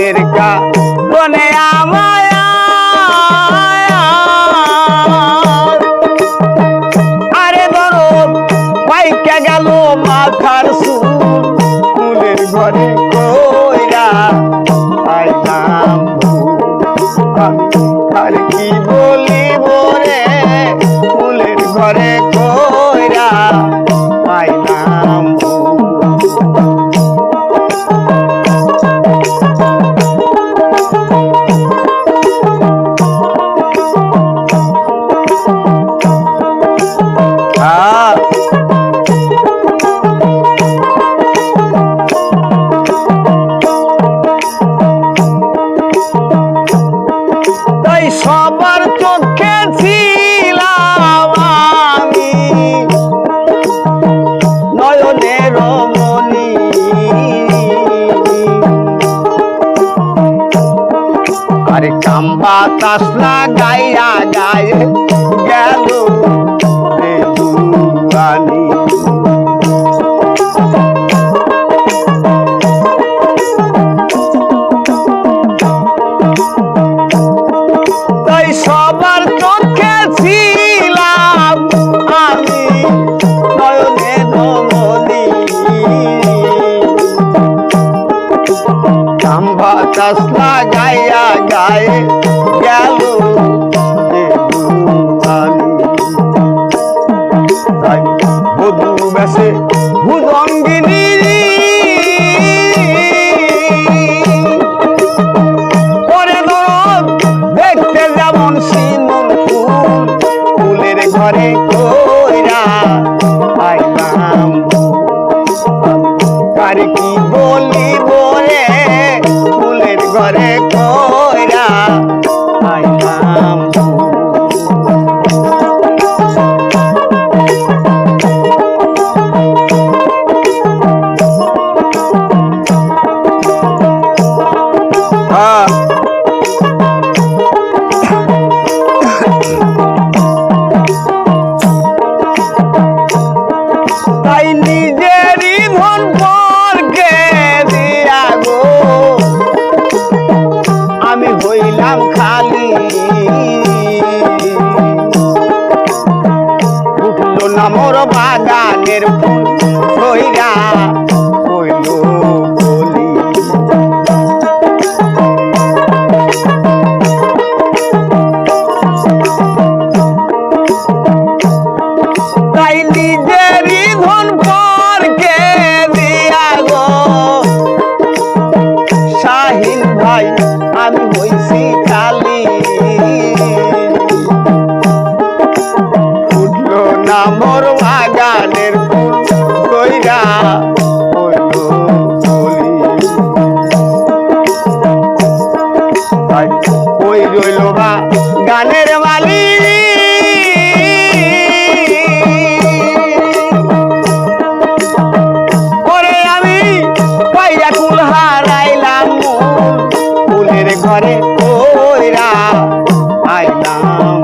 মনের কারণে আমায় আরে ধরো পাইকা গেল মাথার ফুলের ঘরে কইরা আইলাম আর কি বলিব রে ফুলের ঘরে কইরা আইলাম সবার চোখে ছিলাম আমি নয়নের মনি আরে কাম বাতাস লাগাইয়া গায়ে গেল রে দুয়ানি সবার চোখে ছিলাম আমি নয়নের মনি কাম বাতাস লাগাইয়া গায়ে গেল বধূ বেশে ভুজঙ্গিনী ঘরে কইরা আইলাম কার কি বলিব রে ফুলের ঘরে কইরা আইলাম তাই নিজেরই ধন পরকে দিয়া গো আমি হইলাম খালি উঠলো না মোর বাগানের ফুল কইরা হইল বলি তাই নিজেরই ধন পরকে দিয়া গো শাহিন ভাই আমি হইছি কালি উঠলো না মোর বাগানের ফুল কইরা হইল বলি তাই ওই রইল বা গানের মালিক ঘরে কইরা আইলাম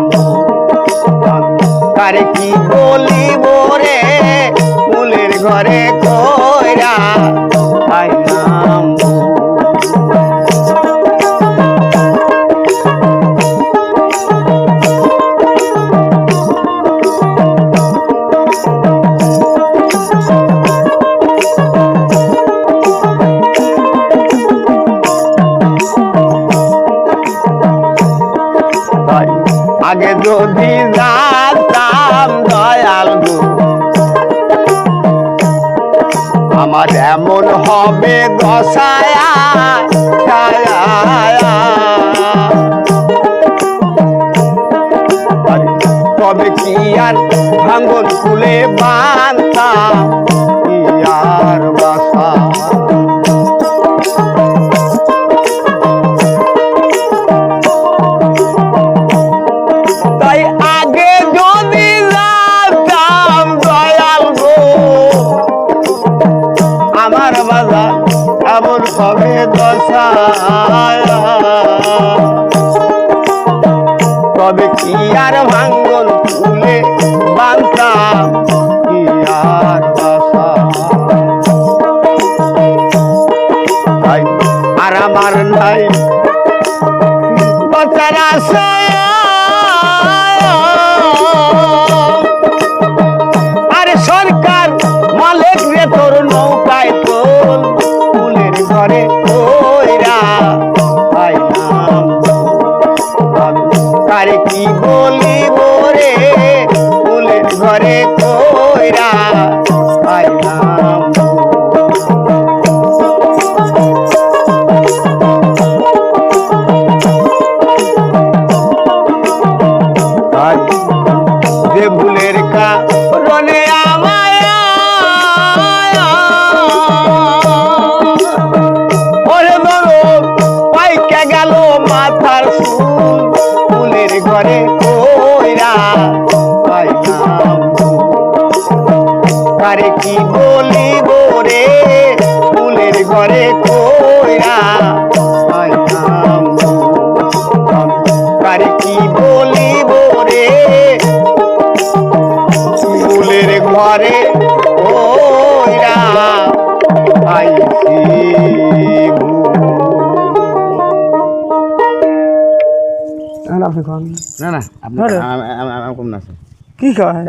কারে কি বলিব রে ফুলের ঘরে কইরা আইলাম আগে যদি জানতাম দয়াল গো আমার এমন হবে দশায়া তবে কি আর ভাঙ্গন ফুলে বানতাম ইয়ার বাসা তাই আগে যদি জানতাম দয়াল গো আমার বাজার এমন হবে দশা তবে কি আর ভাঙ্গন ফুলে বানতাম ইয়ার বাসা আর আমার নাই বাঁচার আশা আরে সরকার মালিক রে তোর নৌকায় তোল ফুলের ঘরে কইরা আইলাম আমি কারে কি বলিব রে ফুলের ঘরে কইরা আইলাম যে ভুলের কারণে আমায় ওরে ধরো পাইকা গেল মাথার চুল ফুলের ঘরে কইরা পাইলাম কারে কি বলিব রে ফুলের ঘরে কইরা পাইলাম কারে কি বলিব রে ফুলের ঘরে কইরা আইছি আপনি কোন না না আপনি আমি কম না কি কয়